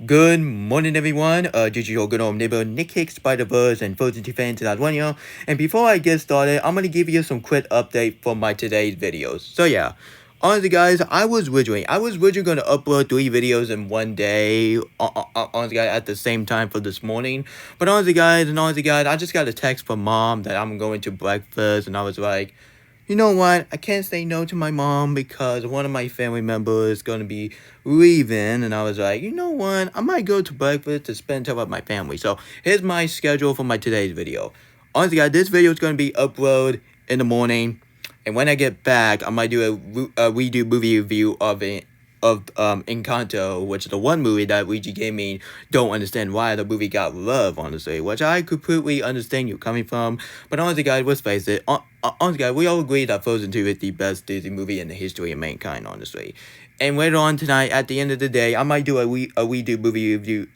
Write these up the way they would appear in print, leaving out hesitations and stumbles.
Good morning, everyone. This is your good old neighbor Nick Hicks, Spider-Verse, and Frozen 2 fans that one year. And before I get started, I'm gonna give you some quick update for my today's videos. So yeah, honestly, guys, I was originally gonna upload 3 videos in one day. Honestly, guys, at the same time for this morning. But honestly, guys, I just got a text from mom that I'm going to breakfast, and I was like, you know what? I can't say no to my mom because one of my family members is going to be leaving. And I was like, you know what? I might go to breakfast to spend time with my family. So here's my schedule for my today's video. Honestly, guys, this video is going to be uploaded in the morning. And when I get back, I might do a redo movie review of it. Of Encanto, which is the one movie that Luigi Gaming don't understand why the movie got love, honestly, which I completely understand you coming from. But honestly, guys, let's face it. Honestly, guys, we all agree that Frozen 2 is the best Disney movie in the history of mankind, honestly. And later on tonight, at the end of the day, I might do a redo movie review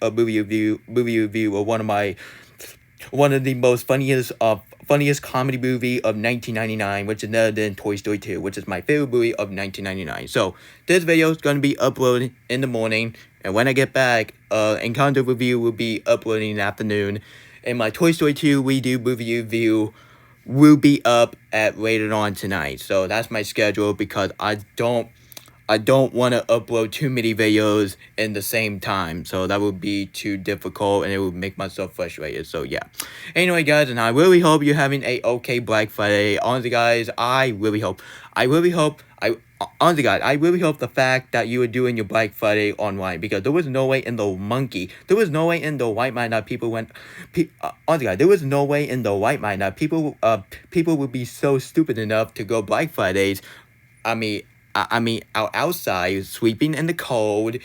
of one of the most funniest comedy movie of 1999, which is none other than Toy Story 2, which is my favorite movie of 1999. So this video is gonna be uploaded in the morning, and when I get back, Encanto review will be uploading in the afternoon, and my Toy Story 2 redo movie review will be up at later on tonight. So that's my schedule because I don't want to upload too many videos in the same time, so that would be too difficult and it would make myself frustrated. So yeah. Anyway, guys, and I really hope you're having a okay Black Friday. Honestly, guys, I really hope the fact that you were doing your Black Friday online, because there was no way in the white mind that people went. Honestly, guys, there was no way in the white mind that people would be so stupid enough to go Black Fridays. I mean, outside sweeping in the cold,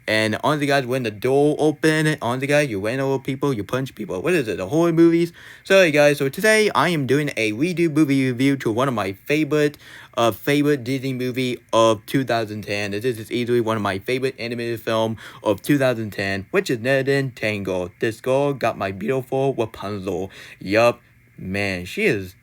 and honestly, guys, when the door open, honestly, guys, you ran over people, you punch people. What is it? The horror movies? So, hey, guys, so today I am doing a redo movie review to one of my favorite Disney movie of 2010. This is easily one of my favorite animated film of 2010, which is none other than Tangled. This girl got my beautiful Rapunzel. Yup, she is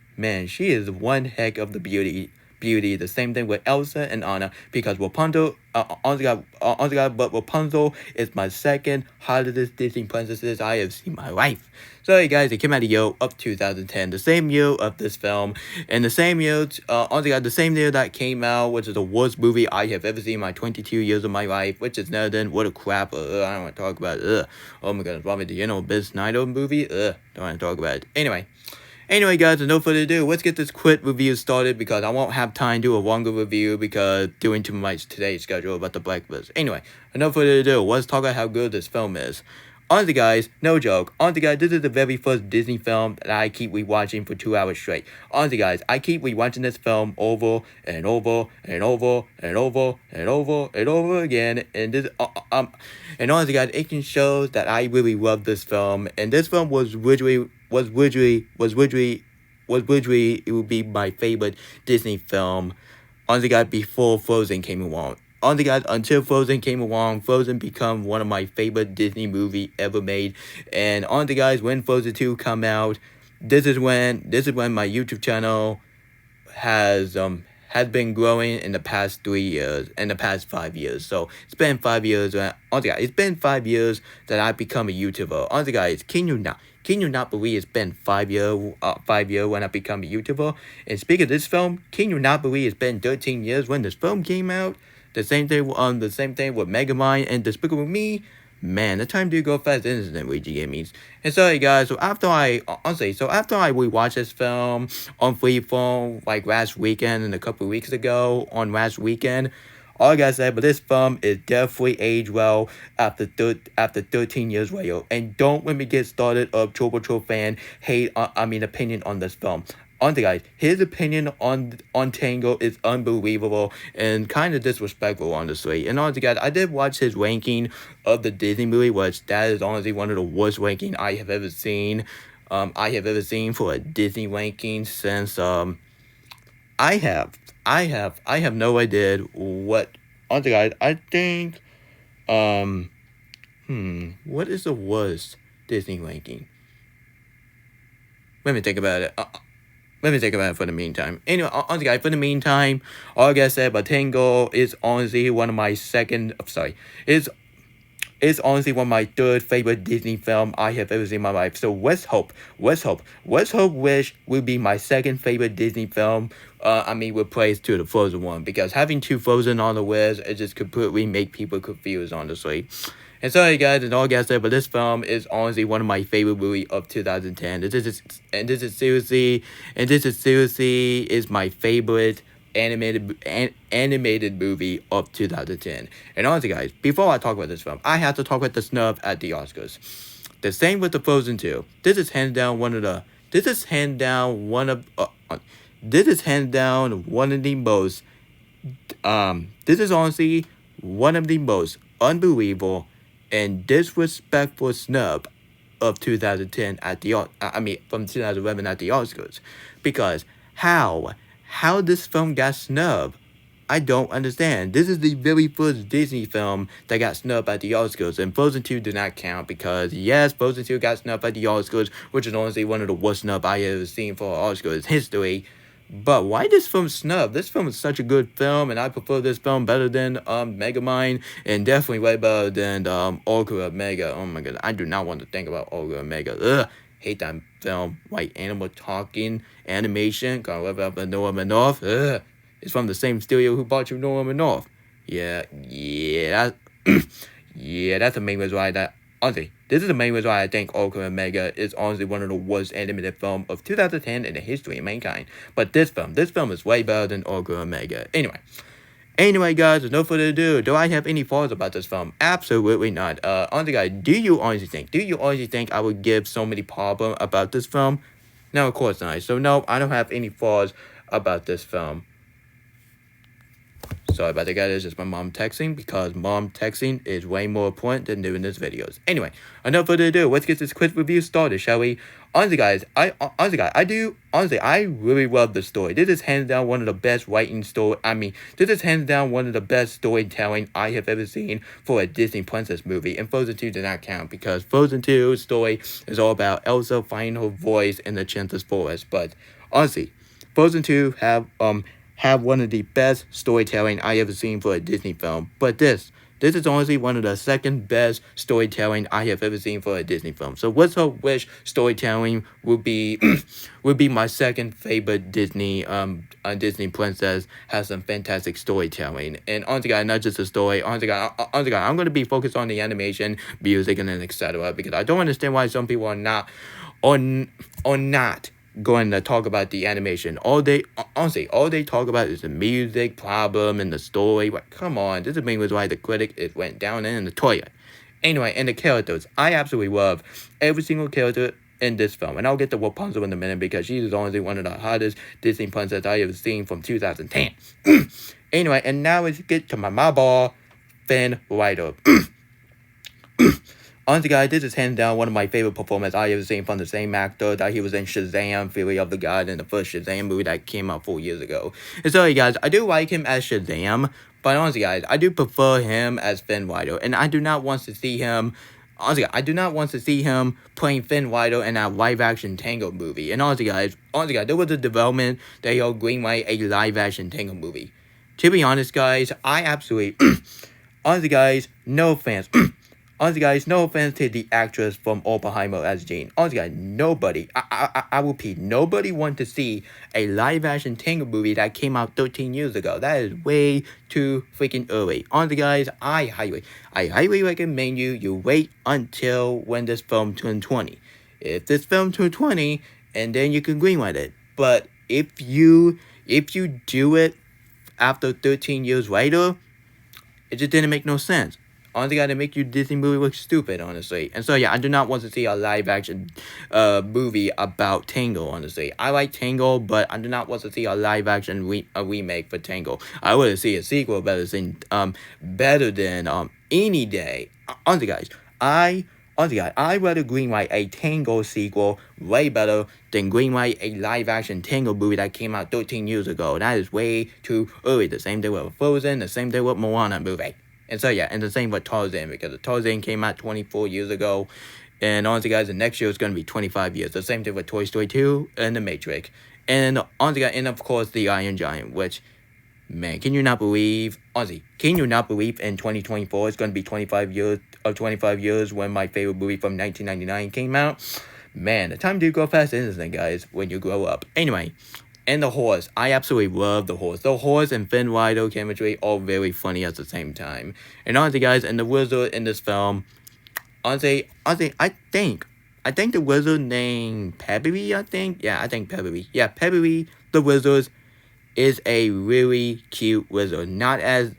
one heck of the beauty. The same thing with Elsa and Anna, because Rapunzel, but Rapunzel is my second hottest Disney princesses I have seen in my life. So, hey guys, it came out the year of 2010, the same year of this film, and the same year, the same year that came out, which is the worst movie I have ever seen in my 22 years of my life, which is none than what a crap. I don't want to talk about it. Oh my god, probably the Biz Snyder movie. Don't want to talk about it. Anyway, guys, with no further ado, let's get this quick review started because I won't have time to do a longer review because doing too much today's schedule about the Blacklist. Anyway, with no further ado, let's talk about how good this film is. Honestly, guys, no joke. Honestly, guys, this is the very first Disney film that I keep rewatching for 2 hours straight. Honestly, guys, I keep rewatching this film over and over and over and over and over and over again. And and honestly, guys, it can show that I really love this film. And this film was literally it would be my favorite Disney film. Honestly, guys, before Frozen came along. Honestly, guys, until Frozen came along, Frozen become one of my favorite Disney movie ever made. And honestly, guys, when Frozen 2 come out, this is when my YouTube channel has been growing in the past 3 years, in the past 5 years. So it's been 5 years. Honestly, guys, it's been 5 years that I've become a YouTuber. Honestly, guys, can you not believe it's been 5 years when I become a YouTuber? And speaking of this film, can you not believe it's been 13 years when this film came out? The same thing with Megamind and Despicable Me. Man, the time do go fast, isn't it, Luigi Gaming? And sorry, guys. So after I rewatched this film on Freeform like last weekend and a couple weeks ago on last weekend, all I gotta say, but this film is definitely aged well after 13 years later. And don't let me get started of Turbo fan opinion on this film. Honestly, guys, his opinion on Tango is unbelievable and kind of disrespectful, honestly. And honestly, guys, I did watch his ranking of the Disney movie, which that is honestly one of the worst ranking I have ever seen. For a Disney ranking since I have no idea what. Honestly, guys, I think what is the worst Disney ranking? Let me think about it. Let me think about it for the meantime. Anyway, honestly, guys, for the meantime, all I gotta say about Tango is honestly one of my second. Sorry, is It's honestly one of my third favorite Disney film I have ever seen in my life. So West Hope Wish will be my second favorite Disney film. Replace to the Frozen one, because having two Frozen on the list, it just completely make people confused, honestly. And sorry guys, and all I gotta say, but this film is honestly one of my favorite movie of 2010. This is seriously is my favorite animated movie of 2010. And honestly, guys, before I talk about this film, I have to talk about the snub at the Oscars. The same with the Frozen 2. This is hands down one of the. This is hands down one of. This is hands down one of the most. This is honestly one of the most unbelievable and disrespectful snub of 2010 at the from 2011 at the Oscars, because how this film got snubbed, I don't understand. This is the very first Disney film that got snubbed at the Oscars, and Frozen 2 did not count because, yes, Frozen 2 got snubbed at the Oscars, which is honestly one of the worst snub I ever seen for Oscars history. But why this film snubbed? This film is such a good film, and I prefer this film better than Megamind, and definitely way better than Orca Mega. Oh my god, I do not want to think about Orca Mega. Ugh, hate that film. White animal talking animation. Can't live up in Norman North. Ugh, it's from the same studio who bought you Norman North. Yeah, yeah, that's the main reason why that. Honestly, this is the main reason why I think Orca and Mega is honestly one of the worst animated films of 2010 in the history of mankind. But this film is way better than Orca and Mega. Anyway, guys, with no further ado, do I have any flaws about this film? Absolutely not. Honestly, guys, do you honestly think I would give so many problems about this film? No, of course not. So no, I don't have any flaws about this film. Sorry about that, guys. It's just my mom texting, because mom texting is way more important than doing this videos. Anyway, enough further ado, let's get this quick review started, shall we? Honestly, guys, I really love the story. This is hands down one of the best writing story. This is hands down one of the best storytelling I have ever seen for a Disney princess movie. And Frozen 2 did not count, because Frozen 2's story is all about Elsa finding her voice in the Enchanted Forest. But honestly, Frozen 2 have one of the best storytelling I ever seen for a Disney film. But this is honestly one of the second best storytelling I have ever seen for a Disney film. So What's Her Wish storytelling would be would be my second favorite Disney Disney princess. Has some fantastic storytelling. And honestly, guys, not just the story. Honestly, guys, I'm gonna be focused on the animation, music, and then etc. Because I don't understand why some people are not going to talk about the animation. All they talk about is the music problem and the story. But come on, this is the main reason why the critic went down in the toilet. Anyway, and the characters, I absolutely love every single character in this film, and I'll get to Rapunzel in a minute, because she is honestly one of the hottest Disney princesses I have seen from 2010. Anyway, and now let's get to my ball, Finn Rider. Honestly, guys, this is hands down one of my favorite performances I ever seen from the same actor that he was in Shazam, Fury of the God, in the first Shazam movie that came out 4 years ago. And sorry, guys, I do like him as Shazam, but honestly, guys, I do prefer him as Finn Rider, and I do not want to see him. Honestly, I do not want to see him playing Finn Rider in that live-action Tangled movie. And honestly, guys, there was a development that he'll greenlight a live-action Tangled movie. To be honest, guys, I absolutely... honestly, guys, no offense. Honestly, guys, no offense to the actress from Oppenheimer as Jean. Honestly, guys, nobody, I repeat, nobody wants to see a live-action Tangled movie that came out 13 years ago. That is way too freaking early. Honestly, guys, I highly recommend you wait until when this film turns 20. If this film turns 20, and then you can greenlight it. But if you do it after 13 years later, it just didn't make no sense. Honestly, gotta make you Disney movie look stupid, honestly. And so, yeah, I do not want to see a live-action movie about Tangled, honestly. I like Tangled, but I do not want to see a live-action remake for Tangled. I would see a sequel better than any day. Honestly, guys, I'd rather greenlight a Tangled sequel way better than greenlight a live-action Tangled movie that came out 13 years ago. That is way too early. The same thing with Frozen, the same thing with Moana movie. And so, yeah, and the same with Tarzan, because the Tarzan came out 24 years ago. And honestly, guys, the next year is going to be 25 years. The same thing with Toy Story 2 and The Matrix. And honestly, guys, and of course, The Iron Giant, which Man, can you not believe, honestly, can you not believe in 2024 it's going to be 25 years when my favorite movie from 1999 came out? Man, the time do go fast, isn't it, guys, when you grow up? Anyway, and the horse. I absolutely love the horse. The horse and Finn Rider chemistry all very funny at the same time. And honestly, guys, and the wizard in this film, honestly, I think the wizard named Pebby, I think. Yeah, I think Pebby. Yeah, Pebby, the wizard, is a really cute wizard. Not as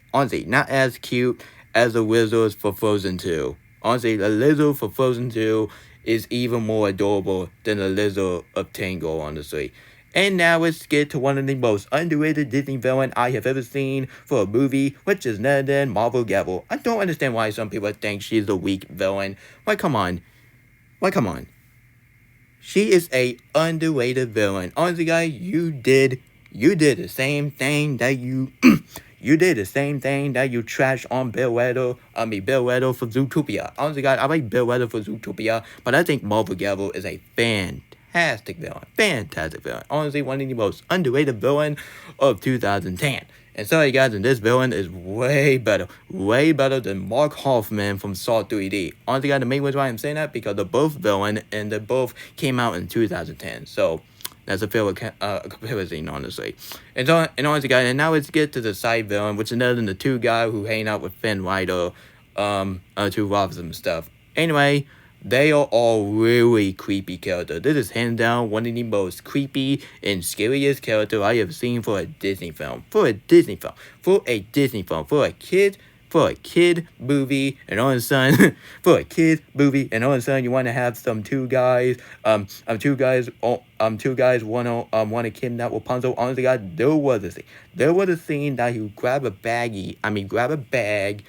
cute as the wizards for Frozen 2. Honestly, the lizard for Frozen 2 is even more adorable than the lizard of Tangled, honestly. And now let's get to one of the most underrated Disney villain I have ever seen for a movie, which is none other than Marvel Gavel. I don't understand why some people think she's a weak villain. Why, come on. Why, come on. She is a underrated villain. Honestly, guys, you did the same thing that you you did the same thing that you trashed on Bill Weddle. Bill Weddle for Zootopia. Honestly, guys, I like Bill Weddle for Zootopia, but I think Marvel Gavel is a fantastic villain. Fantastic villain. Honestly, one of the most underrated villain of 2010. And sorry guys, and this villain is way better than Mark Hoffman from Saw 3D. Honestly guys, the main reason why I'm saying that, because they're both villain, and they both came out in 2010. So, that's a fair comparison, honestly. And honestly guys, and now let's get to the side villain, which is another than the two guys who hang out with Finn Rider, to rob some stuff. Anyway, they are all really creepy characters. This is hands down one of the most creepy and scariest characters I have seen for a Disney film. For a Disney movie, and all of a sudden, you want to have some two guys want to kidnap Rapunzel. Honestly, guys, there was a scene that he grab a bag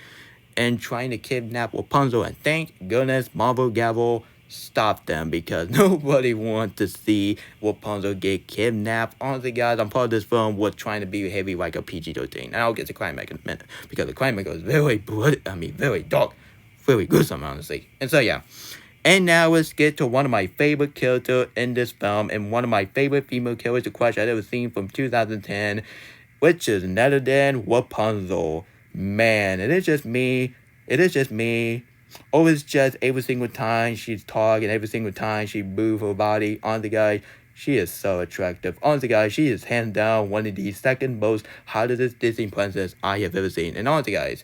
and trying to kidnap Rapunzel, and thank goodness Marvel Gavel stopped them, because nobody wants to see Rapunzel get kidnapped. Honestly, guys, I'm part of this film was trying to be heavy like a PG-13. And I'll get to climax in a minute, because the climax was very very dark, very gruesome, honestly. And so, yeah. And now let's get to one of my favorite characters in this film, and one of my favorite female characters to crush I've ever seen from 2010, which is none other than Rapunzel. Man, it is just me. Oh, it's just every single time she's talking, every single time she moves her body. Honestly, guys, she is so attractive. Honestly, guys, she is hands down one of the second most hottest Disney princess I have ever seen. And honestly, guys,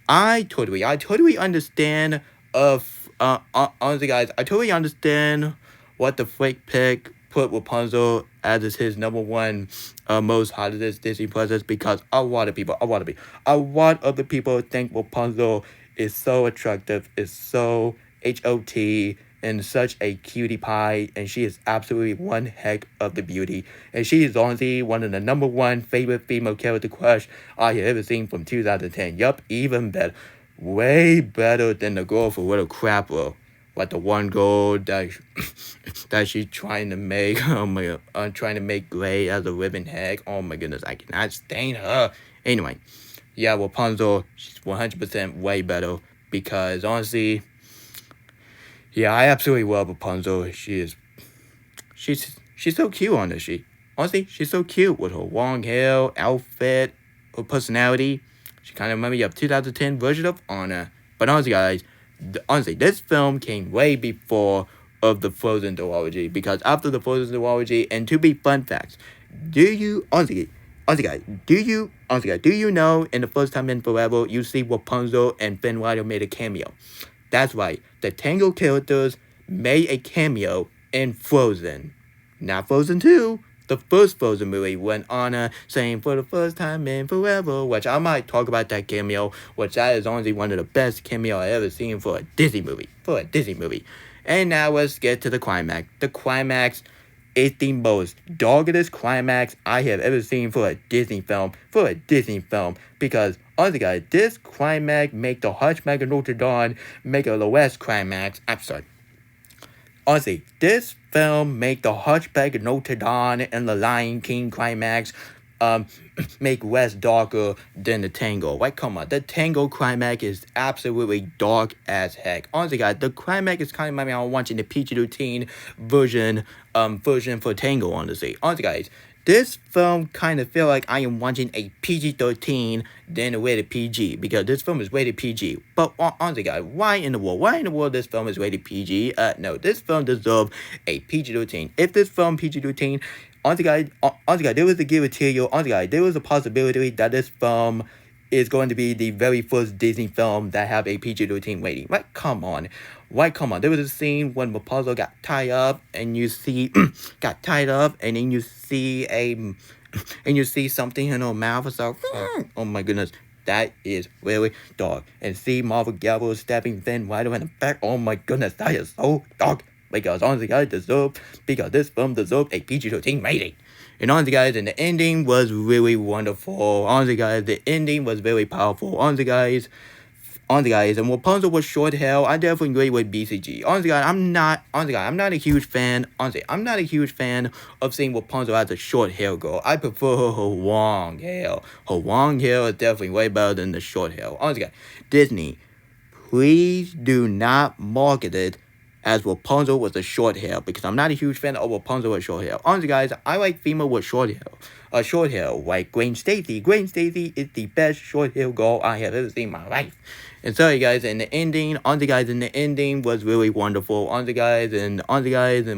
I totally understand honestly, guys, I totally understand what the fake pick put Rapunzel as his number one most hottest Disney princess, because a lot of the people think Rapunzel is so attractive, is so hot, and such a cutie pie, and she is absolutely one heck of the beauty. And she is honestly one of the number one favorite female character crush I have ever seen from 2010. Yup, even better. Way better than the girl for Little Crapper. Like the one girl that she's trying to make, trying to make gray as a ribbon head. Oh my goodness, I cannot stand her. Anyway, yeah, Rapunzel, she's 100% way better, because honestly, yeah, I absolutely love Rapunzel. She's so cute, honestly. Honestly, she's so cute with her long hair, outfit, her personality. She kind of reminds me of 2010 version of Anna. But honestly, guys, this film came way before of the Frozen duology, because after the Frozen duology, and to be fun facts, do you know in the first time in forever you see Rapunzel and Finn Rider made a cameo? That's right, the Tangled characters made a cameo in Frozen. Not Frozen 2, the first Frozen movie, when Anna sang for the first time in forever, which I might talk about that cameo, which that is honestly one of the best cameo I ever seen for a Disney movie. And now let's get to the climax. The climax is the most doggedest climax I have ever seen for a Disney film. Because honestly, guys, this climax make the Hunchback of Notre Dame make a lowest climax. I'm sorry. Honestly, this film make the Hunchback of Notre Dame and the Lion King climax make less darker than the Tango. Like, come on, the Tango climax is absolutely dark as heck. Honestly, guys, the climax is kind of maybe I'm watching the PG-13 version for Tango. Honestly, guys, this film kind of feel like I am watching a PG-13 than a rated PG, because this film is rated PG. But honestly, guys, why in the world? Why in the world this film is rated PG? No, this film deserves a PG-13. If this film PG-13, honestly, guys, there was a give material. Honestly, guys, there was a possibility that this film is going to be the very first Disney film that have a PG-13 rating. Right? Come on. Right, come on. There was a scene when Rapunzel got tied up, and you see, got tied up, and then you see and you see something in her mouth. It's like, oh my goodness, that is really dark. And see Marvel Gallo stabbing Finn Rider in the back. Oh my goodness, that is so dark. Because honestly, guys, because this film deserved a PG-13 rating. And honestly, guys, and the ending was really wonderful. Honestly, guys, the ending was very powerful. Honestly, guys, and Rapunzel was short hair. I definitely agree with BCG. Honestly, guys, I'm not a huge fan. Honestly, I'm not a huge fan of seeing Rapunzel as a short hair girl. I prefer her long hair. Her long hair is definitely way better than the short hair. Honestly, guys, Disney, please do not market it as Rapunzel with the short hair, because I'm not a huge fan of Rapunzel with short hair. Honestly, guys, I like female with short hair. Short hair, like Gwen Stacy. Gwen Stacy is the best short hair girl I have ever seen in my life. And sorry, guys, and the ending, the ending was really wonderful. Honestly, guys, and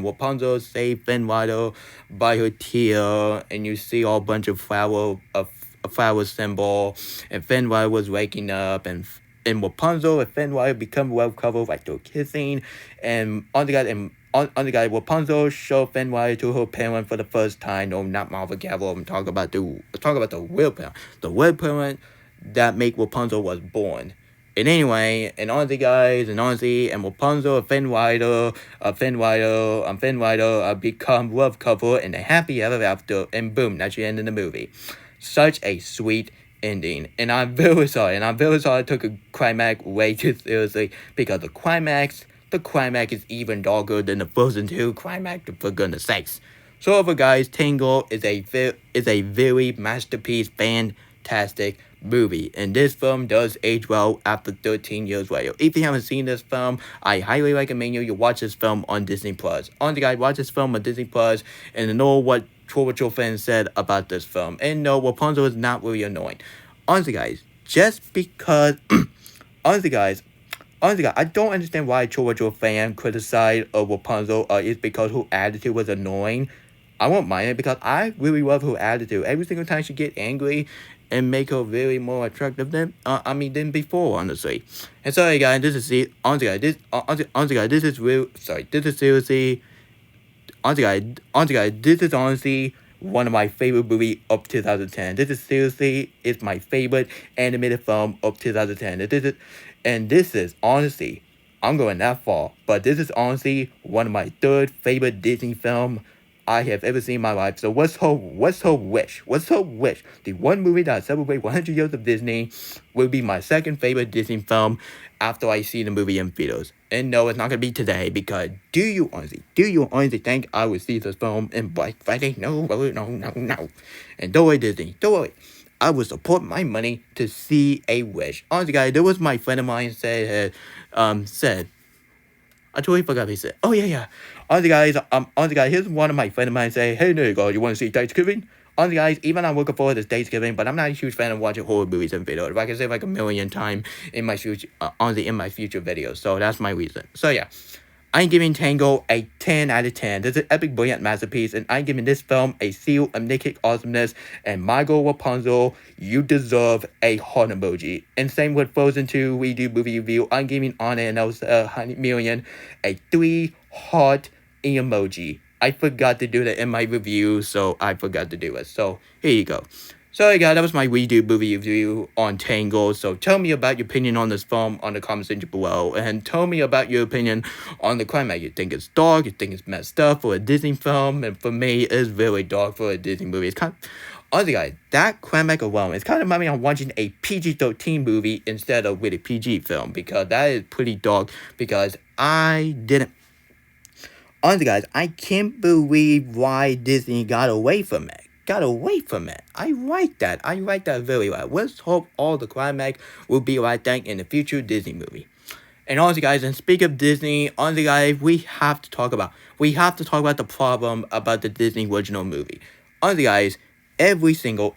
Rapunzel saved Finn Rider by her tear, and you see all bunch of a flower symbol, and Finn Rider was waking up, and Rapunzel and Finn Rider become well covered like they're kissing, and on the guy Rapunzel showed Finn Rider to her parent for the first time. No, not Marvel Gavel. I'm talking about the real parent that make Rapunzel was born. And anyway, and honestly, guys, and Rapunzel and Finn Rider become love couple and a happy ever after, and boom, that's the end of the movie. Such a sweet ending, and I'm very sorry, I took a climax way too seriously, because the climax is even darker than the Frozen 2 climax, for goodness sakes. So over, guys, Tangled is a very masterpiece, fantastic movie, and this film does age well after 13 years later. If you haven't seen this film, I highly recommend you watch this film on Disney Plus. Honestly, guys, watch this film on Disney Plus and know what Troll fans said about this film. And no, Rapunzel is not really annoying. Honestly, guys, just because honestly, guys, I don't understand why Troll fan criticized Rapunzel is because her attitude was annoying. I won't mind it, because I really love her attitude. Every single time she get angry and make her very more attractive than before, honestly. And sorry, guys, this is it. Honestly, guys, this is real. Sorry, this is seriously. Honestly, guys, this is honestly one of my favorite movies of 2010. This is seriously is my favorite animated film of 2010. This is honestly, I'm going that far, but this is honestly one of my third favorite Disney film I have ever seen in my life. So what's her wish? What's her wish? The one movie that celebrates 100 years of Disney will be my second favorite Disney film after I see the movie in theaters. And no, it's not gonna be today, because do you honestly think I would see this film in Black Friday? No. And don't worry, Disney, don't worry. I will support my money to see a wish. Honestly, guys, there was my friend of mine said I totally forgot what he said. Oh, yeah. Honestly, guys, here's one of my friends of mine say, hey, there you go, you want to see Thanksgiving? Honestly, guys, even I'm looking forward to Thanksgiving, but I'm not a huge fan of watching horror movies and videos. Like I said, like a million times in my future, in my future videos. So that's my reason. So yeah, I'm giving Tango a 10 out of 10. This is an epic, brilliant masterpiece, and I'm giving this film a seal of naked awesomeness. And my girl Rapunzel, you deserve a heart emoji. And same with Frozen 2 redo movie review. I'm giving Anna and Elsa 100 million a 3 heart emoji. I forgot to do that in my review, so I forgot to do it. So here you go. So guys, that was my redo movie review on Tangled. So tell me about your opinion on this film on the comment section below. And tell me about your opinion on the climax. You think it's dark? You think it's messed up for a Disney film? And for me, it's very dark for a Disney movie. It's kind of, honestly, guys, that climax alone, it's kind of reminding me of watching a PG-13 movie instead of with a PG film. Because that is pretty dark. Because I didn't. Honestly, guys, I can't believe why Disney got away from it. I like that. Very well. Let's hope all the climax will be like that in the future Disney movie. And honestly, guys, and speak of Disney, honestly, guys, we have to talk about the problem about the Disney original movie. honestly, guys, every single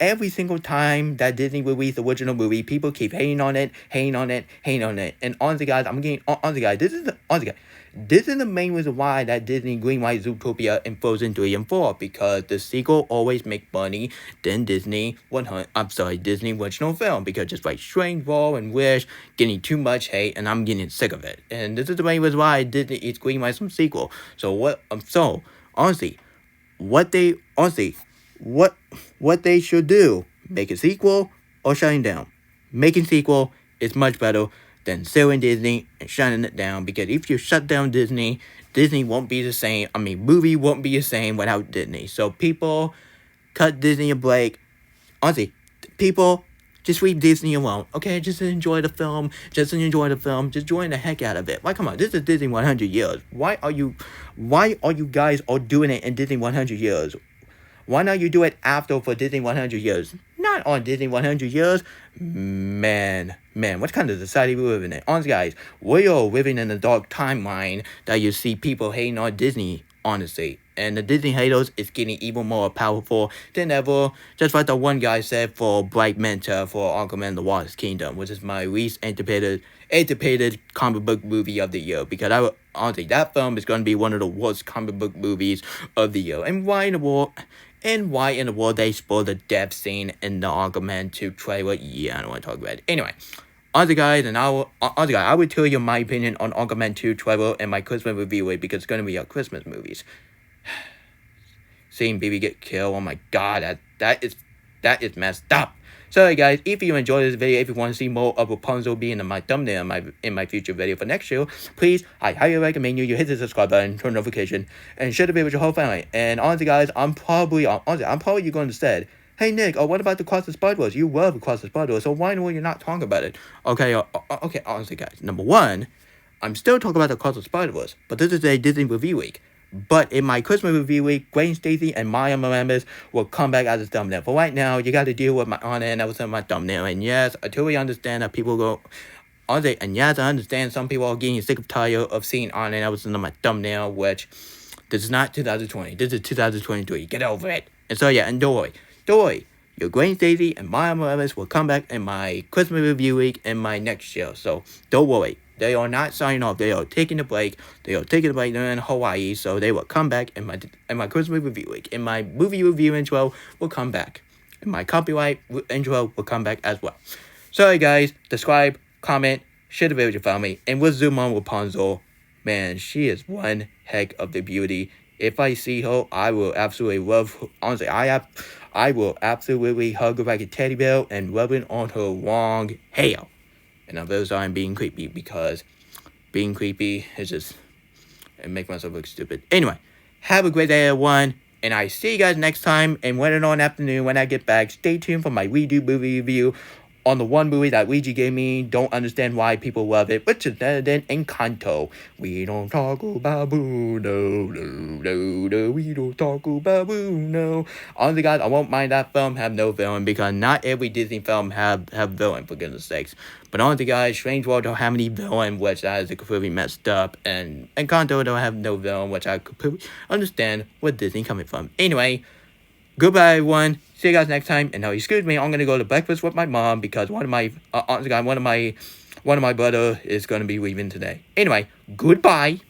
time that Disney released the original movie, people keep hating on it, hating on it, hating on it. And honestly, guys, honestly, guys, this is the main reason why that Disney greenlight Zootopia and Frozen 3 and 4, because the sequel always make money than Disney original film, because just like Strange World and Wish getting too much hate, and I'm getting sick of it. And this is the main reason why Disney is greenlight some sequel. So honestly, what they honestly what they should do, make a sequel or shutting down. Making sequel is much better than suing Disney and shutting it down, because if you shut down Disney won't be the same. I mean, movie won't be the same without Disney. So people, cut Disney a break. Honestly, people, just leave Disney alone, okay? Just enjoy the film. Just enjoy the heck out of it. Like, come on, this is Disney 100 years. Why are you guys all doing it in Disney 100 years? Why not you do it after for Disney 100 years? Not on Disney 100 years. Man, what kind of society we live in? Honestly, guys, we are living in a dark timeline that you see people hating on Disney, honestly. And the Disney haters is getting even more powerful than ever. Just like the one guy said for Black Manta for Aquaman and the Lost Kingdom, which is my least anticipated comic book movie of the year. Because honestly, that film is going to be one of the worst comic book movies of the year. And why in the world they spoiled the death scene in the Aquaman 2 trailer? Yeah, I don't want to talk about it. Anyway, honestly, guys, I will tell you my opinion on Aquaman 2 trailer and my Christmas review, because it's going to be our Christmas movies. Seeing baby get killed, oh my god, that is messed up. So guys, if you enjoyed this video, if you want to see more of Rapunzel being in my thumbnail in my future video for next year, please, I highly recommend you hit the subscribe button, turn notification, and share the video with your whole family. And honestly, guys, I'm probably going to say, hey Nick, what about the Cross the Spider-Verse? You love Cross the Spider-Verse, so why will you not talk about it? Okay, honestly, guys, number one, I'm still talking about the Cross the Spider-Verse, but this is a Disney review week. But in my Christmas review week, Gwen Stacy and Maya Miranda's will come back as a thumbnail. For right now, you got to deal with my honor, and that was in my thumbnail. And yes, I totally understand that people go, and yes, I understand some people are getting sick of tired of seeing honor, and that was in my thumbnail, which this is not 2020. This is 2023. Get over it. And so yeah, and don't worry. Your Gwen Stacy and Maya Miranda's will come back in my Christmas review week in my next show. So don't worry. They are not signing off. They are taking a break. They're in Hawaii, so they will come back in my Christmas review week. In my movie review intro will come back. And my copyright intro will come back as well. Sorry guys, subscribe, comment, share the video with your family, and we'll zoom on Rapunzel. Man, she is one heck of the beauty. If I see her, I will absolutely love her. Honestly, I will absolutely hug her like a teddy bear and rub it on her long hair. And I'm very sorry I'm being creepy, because being creepy is just, it makes myself look stupid. Anyway, have a great day, everyone. And I see you guys next time. And when on afternoon, when I get back, stay tuned for my redo movie review on the one movie that Luigi gave me. Don't understand why people love it, which is better than Encanto. We don't talk about Bruno, no, we don't talk about Bruno. Honestly, guys, I won't mind that film have no villain, because not every Disney film have villain, for goodness sakes. But honestly, guys, Strange World don't have any villain, which that is completely messed up. And Encanto don't have no villain, which I completely understand where Disney coming from. Anyway, goodbye, everyone. See you guys next time. And now, excuse me, I'm gonna go to breakfast with my mom, because one of my brother is gonna be leaving today. Anyway, goodbye.